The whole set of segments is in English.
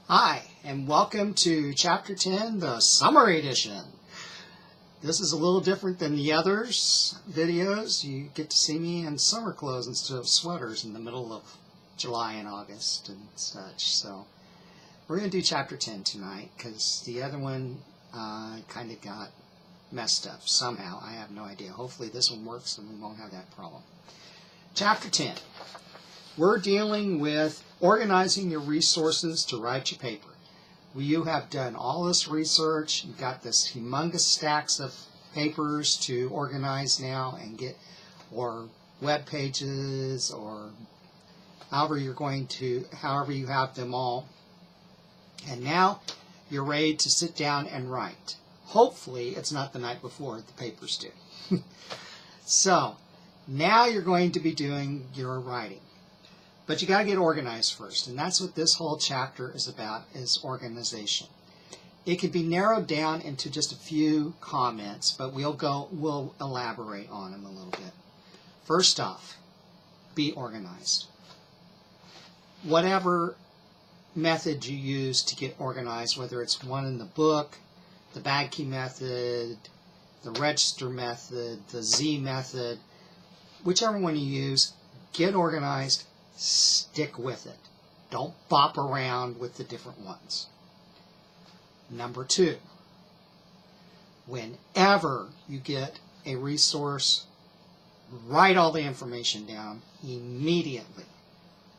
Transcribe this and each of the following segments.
Hi, and welcome to Chapter 10, the Summary Edition. This is a little different than the others videos. You get to see me in summer clothes instead of sweaters in the middle of July and August and such. So we're going to do Chapter 10 tonight because the other one kind of got messed up somehow. I have no idea. Hopefully this one works and we won't have that problem. Chapter 10. We're dealing with organizing your resources to write your paper. You have done all this research. You've got this humongous stacks of papers to organize now and get, or web pages, or however you have them all. And now you're ready to sit down and write. Hopefully it's not the night before the papers due. So now you're going to be doing your writing. But you got to get organized first, and that's what this whole chapter is about, is organization. It can be narrowed down into just a few comments, but we'll elaborate on them a little bit. First off, be organized. Whatever method you use to get organized, whether it's one in the book, the Badke method, the register method, the Z method, whichever one you use, get organized. Stick with it. Don't bop around with the different ones. Number 2, whenever you get a resource, write all the information down immediately.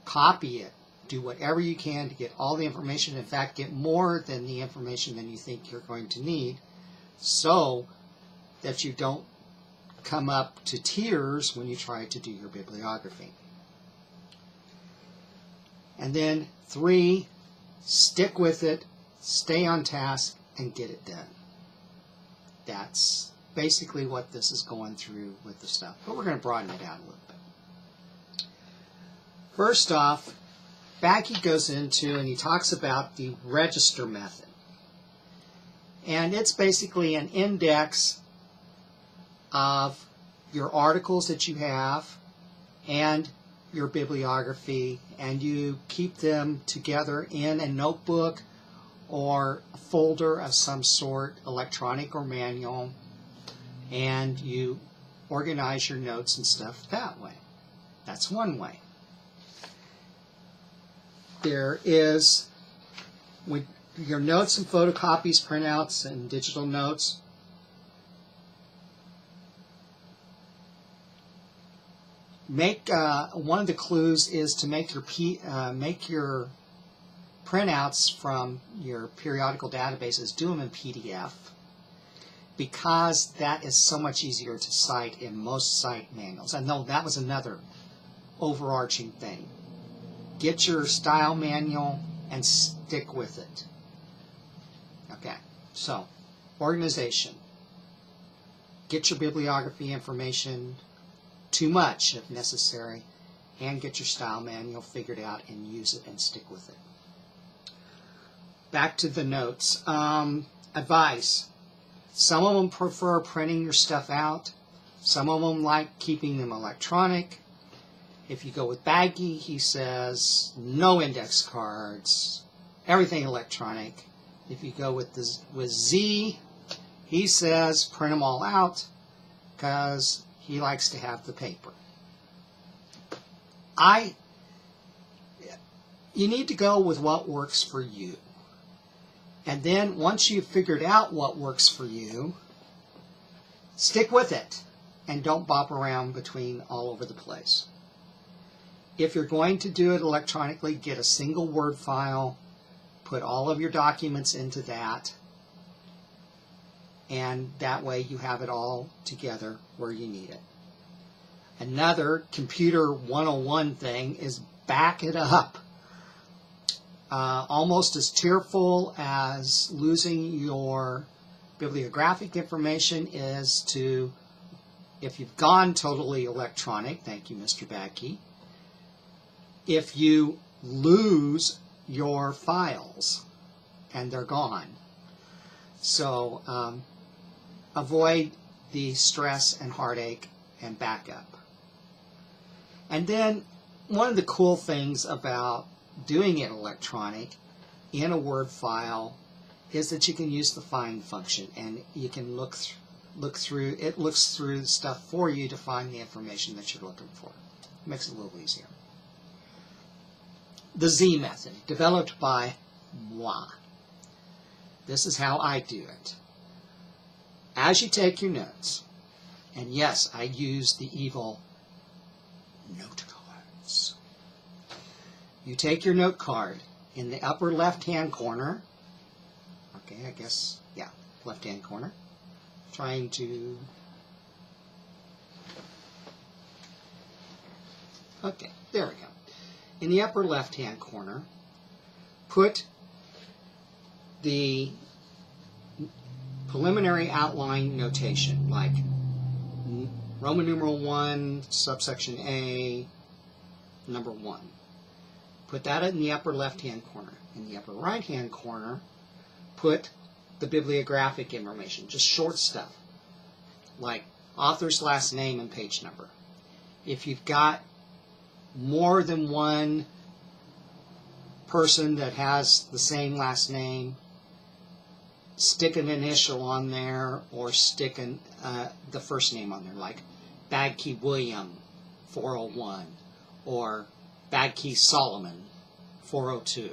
Copy it. Do whatever you can to get all the information. In fact, get more than the information than you think you're going to need, so that you don't come up to tears when you try to do your bibliography. And then 3, stick with it, stay on task, and get it done. That's basically what this is going through with the stuff. But we're going to broaden it out a little bit. First off, Badke goes into and he talks about the register method. And it's basically an index of your articles that you have and your bibliography, and you keep them together in a notebook or a folder of some sort, electronic or manual, and you organize your notes and stuff that way. That's one way. There is, with your notes and photocopies, printouts, and digital notes, one of the clues is to make your printouts from your periodical databases, do them in PDF, because that is so much easier to cite in most cite manuals. I know that was another overarching thing. Get your style manual and stick with it. Okay, so organization. Get your bibliography information, too much if necessary, and get your style manual figured out and use it and stick with it. Back to the notes. Advice. Some of them prefer printing your stuff out. Some of them like keeping them electronic. If you go with Badke, he says no index cards, everything electronic. If you go with Z, he says print them all out, because he likes to have the paper. You need to go with what works for you. And then once you've figured out what works for you, stick with it and don't bop around between all over the place. If you're going to do it electronically, get a single Word file, put all of your documents into that, and that way you have it all together where you need it. Another computer 101 thing is back it up. Almost as tearful as losing your bibliographic information is to, if you've gone totally electronic, thank you Mr. Badke, if you lose your files and they're gone. So avoid the stress and heartache and backup. And then one of the cool things about doing it electronic in a Word file is that you can use the find function, and you can look through. It looks through the stuff for you to find the information that you're looking for. It makes it a little easier. The Z method, developed by moi. This is how I do it. As you take your notes, and yes, I use the evil note cards. You take your note card in the upper left-hand corner. Okay, I guess, yeah, left-hand corner. Trying to... Okay, there we go. In the upper left-hand corner, put the preliminary outline notation, like Roman numeral 1, subsection A, number 1. Put that in the upper left-hand corner. In the upper right-hand corner, put the bibliographic information, just short stuff, like author's last name and page number. If you've got more than one person that has the same last name, stick an initial on there, or stick the first name on there, like Badke William 401 or Badke Solomon 402.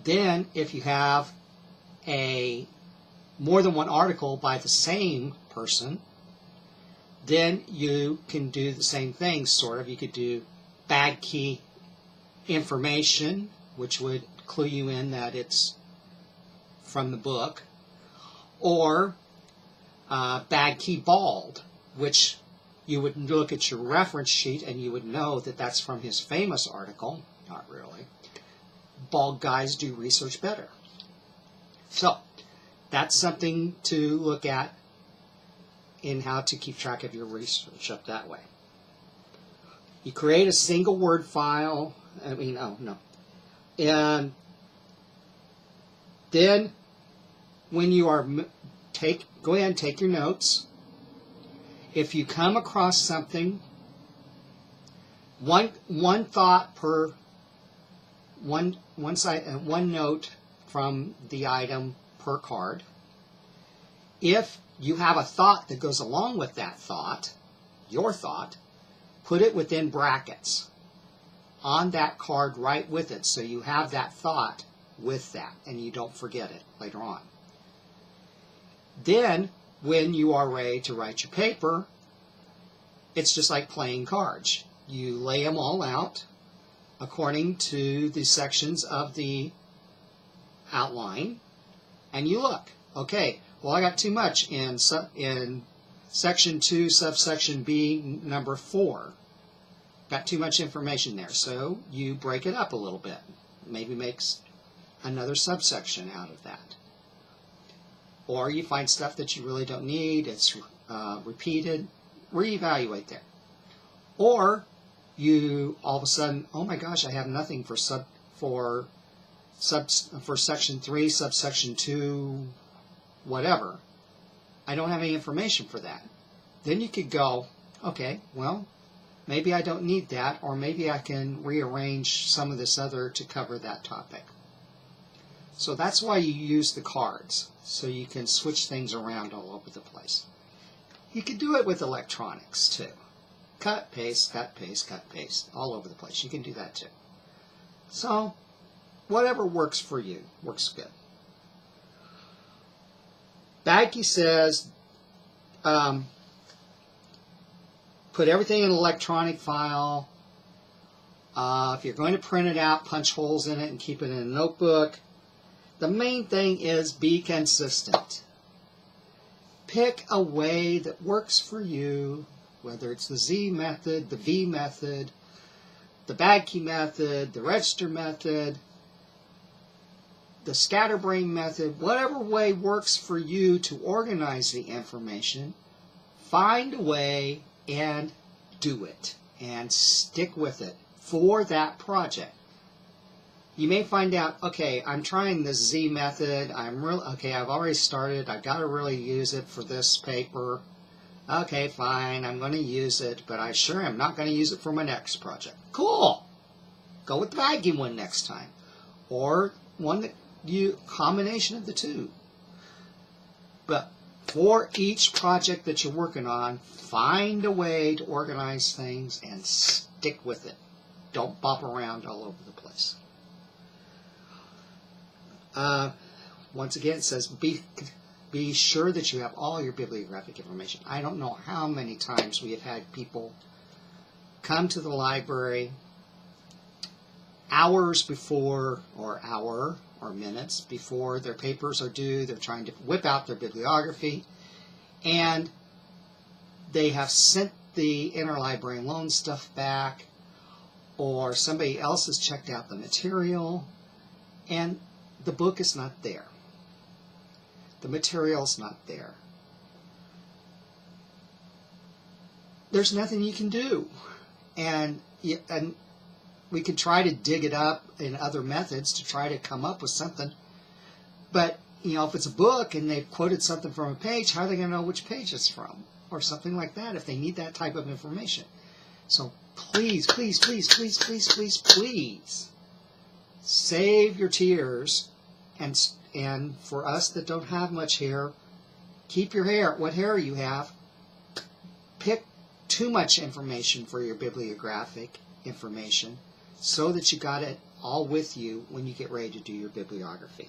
Then, if you have more than one article by the same person, then you can do the same thing, sort of. You could do Badke information, which would clue you in that it's from the book, or Badke bald, which you would look at your reference sheet and you would know that that's from his famous article. Not really. Bald guys do research better. So that's something to look at in how to keep track of your research up that way. You create a single Word file. And then when you are go ahead and take your notes. If you come across something, one thought per one note from the item per card. If you have a thought that goes along with that thought, your thought, put it within brackets on that card right with it, so you have that thought with that and you don't forget it later on. Then, when you are ready to write your paper, it's just like playing cards. You lay them all out according to the sections of the outline, and you look. Okay, well, I got too much in section 2, subsection B, number 4. Got too much information there, so you break it up a little bit. Maybe makes another subsection out of that. Or you find stuff that you really don't need, it's repeated, reevaluate there. Or you all of a sudden, oh my gosh, I have nothing for section 3, subsection 2, whatever. I don't have any information for that. Then you could go, okay, well, maybe I don't need that, or maybe I can rearrange some of this other to cover that topic. So that's why you use the cards, so you can switch things around all over the place. You can do it with electronics too. Cut, paste, cut, paste, cut, paste, all over the place. You can do that too. So, whatever works for you works good. Badke says, put everything in an electronic file. If you're going to print it out, punch holes in it and keep it in a notebook. The main thing is be consistent. Pick a way that works for you, whether it's the Z method, the V method, the Badke method, the register method, the scatterbrain method, whatever way works for you to organize the information, find a way and do it and stick with it for that project. You may find out, okay, I'm trying the Z method, I've already started, I've got to really use it for this paper. Okay, fine, I'm going to use it, but I sure am not going to use it for my next project. Cool! Go with the Badke one next time. or one that you combination of the two. But for each project that you're working on, find a way to organize things and stick with it. Don't bop around all over the place. Once again, it says be sure that you have all your bibliographic information. I don't know how many times we have had people come to the library hours before, or minutes before their papers are due. They're trying to whip out their bibliography, and they have sent the interlibrary loan stuff back, or somebody else has checked out the material, and the book is not there. The material's not there. There's nothing you can do. And we could try to dig it up in other methods to try to come up with something. But, if it's a book and they've quoted something from a page, how are they going to know which page it's from? Or something like that if they need that type of information. So please, please, please, please, please, please, please, save your tears. And for us that don't have much hair, keep your hair, what hair you have. Pick too much information for your bibliographic information so that you got it all with you when you get ready to do your bibliography.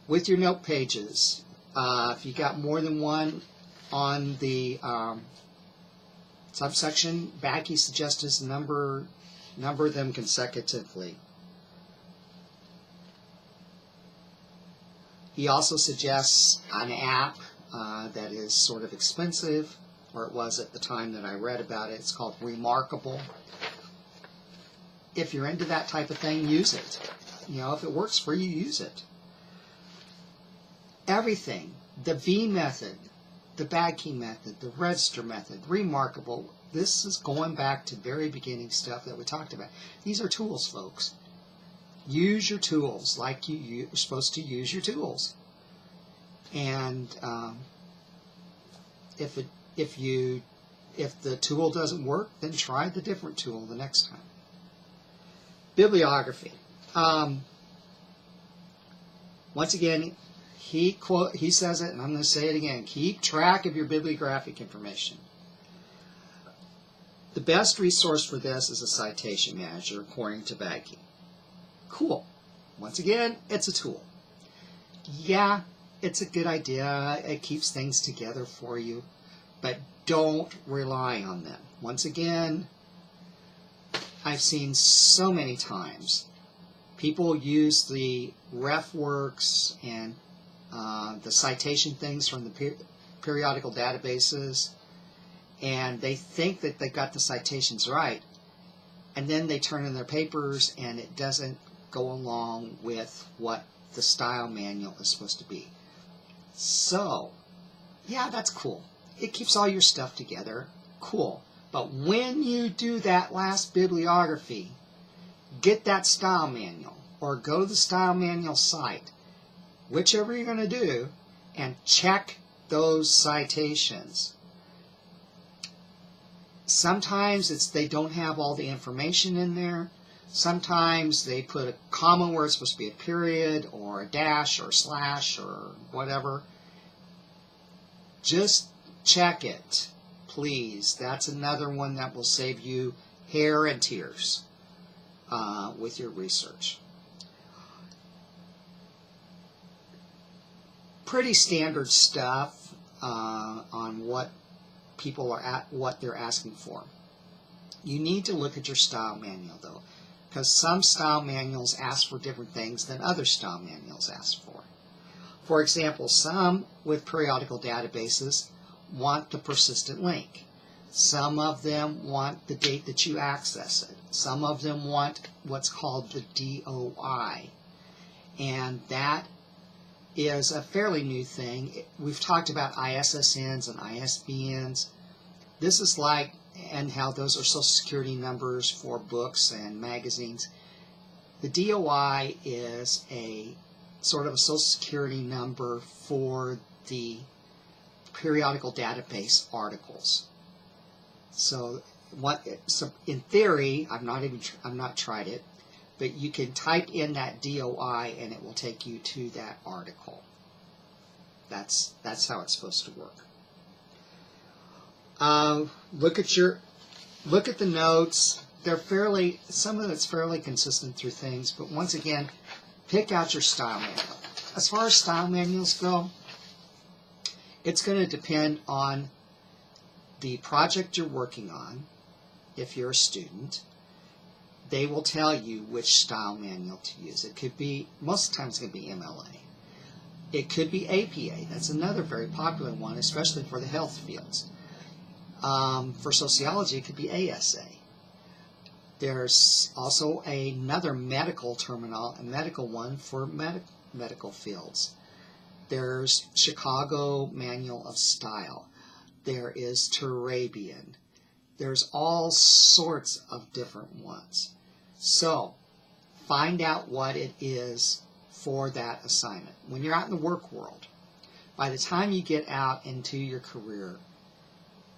With your note pages, if you got more than one on the subsection, Badke suggests us number them consecutively. He also suggests an app that is sort of expensive, or it was at the time that I read about it. It's called Remarkable. If you're into that type of thing, use it. If it works for you, use it. Everything, the V method, the Badke method, the register method, Remarkable, this is going back to very beginning stuff that we talked about. These are tools, folks. Use your tools like you're supposed to use your tools. And if the tool doesn't work, then try the different tool the next time. Bibliography. Once again, he says it, and I'm going to say it again. Keep track of your bibliographic information. The best resource for this is a citation manager, according to Badke. Cool. Once again, it's a tool. Yeah, it's a good idea. It keeps things together for you. But don't rely on them. Once again, I've seen so many times people use the RefWorks and the citation things from the periodical databases, and they think that they got the citations right, and then they turn in their papers and it doesn't go along with what the style manual is supposed to be. So, yeah, that's cool. It keeps all your stuff together. Cool. But when you do that last bibliography, get that style manual or go to the style manual site, whichever you're going to do, and check those citations. Sometimes they don't have all the information in there. Sometimes they put a comma where it's supposed to be a period or a dash or a slash or whatever. Just check it, please. That's another one that will save you hair and tears with your research. Pretty standard stuff on what people are what they're asking for. You need to look at your style manual though, because some style manuals ask for different things than other style manuals ask for. For example, some with periodical databases want the persistent link. Some of them want the date that you access it. Some of them want what's called the DOI. And that is a fairly new thing. We've talked about ISSNs and ISBNs. This is like, and how those are Social Security numbers for books and magazines. The DOI is a sort of a Social Security number for the periodical database articles. So So in theory, I've not tried it, but you can type in that DOI and it will take you to that article. That's how it's supposed to work. Look at the notes. Some of it's fairly consistent through things, but once again, pick out your style manual. As far as style manuals go, it's going to depend on the project you're working on. If you're a student, they will tell you which style manual to use. It could be, most of the time it's going to be MLA. It could be APA. That's another very popular one, especially for the health fields. For sociology, it could be ASA. There's also another medical one for medical fields. There's Chicago Manual of Style. There is Turabian. There's all sorts of different ones. So, find out what it is for that assignment. When you're out in the work world, by the time you get out into your career,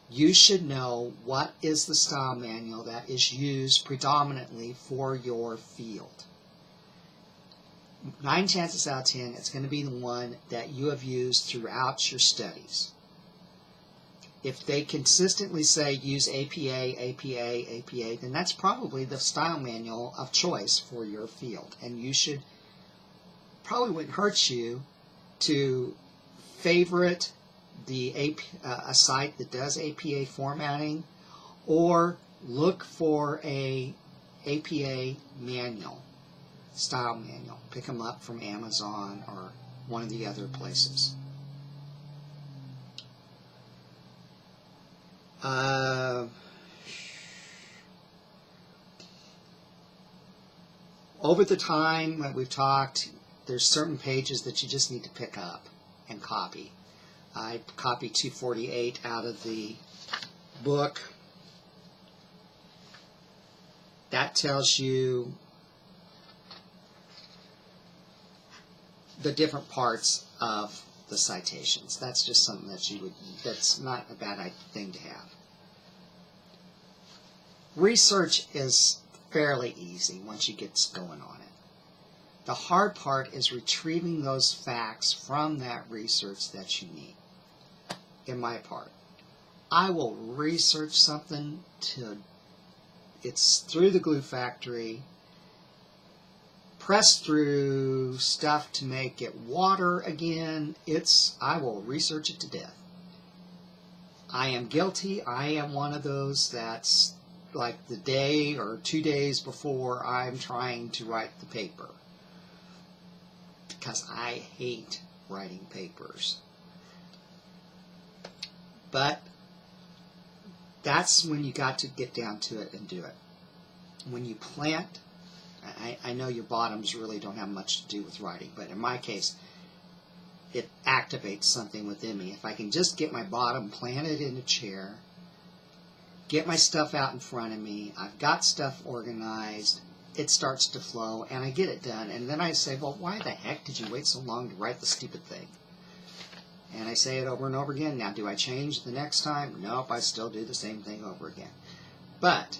you should know what is the style manual that is used predominantly for your field. 9 chances out of 10, it's going to be the one that you have used throughout your studies. If they consistently say use APA, APA, APA, then that's probably the style manual of choice for your field. And you should, probably wouldn't hurt you to favorite a site that does APA formatting, or look for a APA manual, style manual. Pick them up from Amazon or one of the other places. Over the time that we've talked, there's certain pages that you just need to pick up and copy. I copied 248 out of the book. That tells you the different parts of the citations. That's just something that's not a bad thing to have. Research is fairly easy once you get going on it. The hard part is retrieving those facts from that research that you need. In my part, I will research something till it's through the glue factory, press through stuff to make it water again. I will research it to death. I am guilty. I am one of those that's like the day or 2 days before I'm trying to write the paper, because I hate writing papers. But that's when you got to get down to it and do it. When you plant, I know your bottoms really don't have much to do with writing, but in my case, it activates something within me. If I can just get my bottom planted in a chair, get my stuff out in front of me, I've got stuff organized, it starts to flow, and I get it done. And then I say, well, why the heck did you wait so long to write the stupid thing? And I say it over and over again. Now, do I change the next time? Nope, I still do the same thing over again. But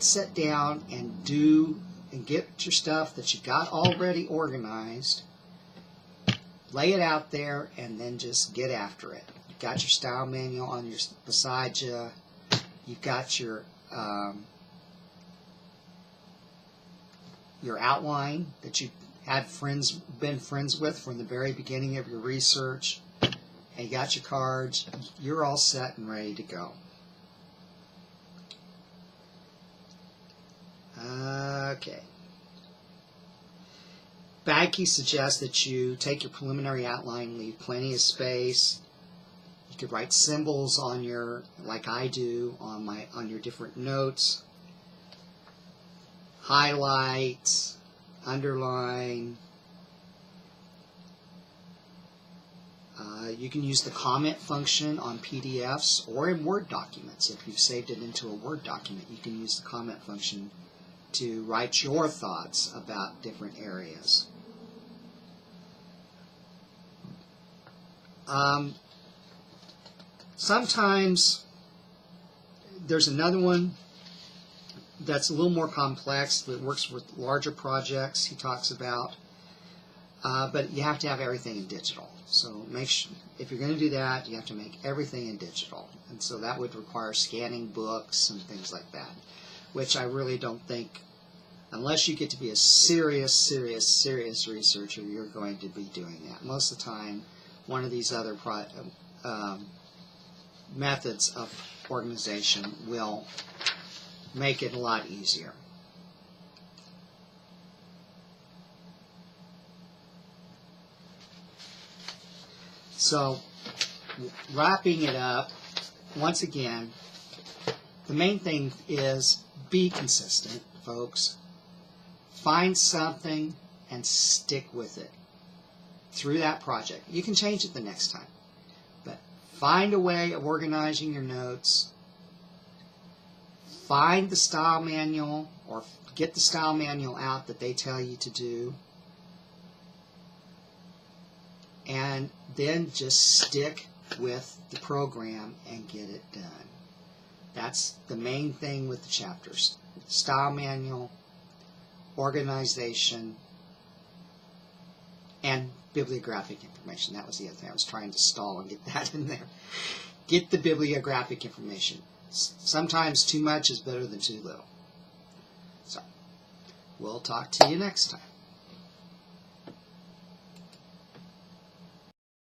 sit down and get your stuff that you got already organized, lay it out there, and then just get after it. You've got your style manual beside you. You've got your outline that you had been friends with from the very beginning of your research, and you got your cards. You're all set and ready to go. Okay. Badke suggests that you take your preliminary outline, leave plenty of space. You could write symbols on like I do, on your different notes. Highlight, underline. You can use the comment function on PDFs or in Word documents. If you've saved it into a Word document, you can use the comment function to write your thoughts about different areas. Sometimes There's another one that's a little more complex that works with larger projects he talks about, but you have to have everything in digital. So make sure, if you're going to do that, you have to make everything in digital, and so that would require scanning books and things like that, which I really don't think, unless you get to be a serious researcher, you're going to be doing that. Most of the time, one of these other methods of organization will make it a lot easier. So, wrapping it up, once again, the main thing is be consistent, folks. Find something and stick with it through that project. You can change it the next time, but find a way of organizing your notes. Find the style manual, or get the style manual out that they tell you to do, and then just stick with the program and get it done. That's the main thing with the chapters. Style manual, organization, and bibliographic information. That was the other thing. I was trying to stall and get that in there. Get the bibliographic information. Sometimes too much is better than too little. So, we'll talk to you next time.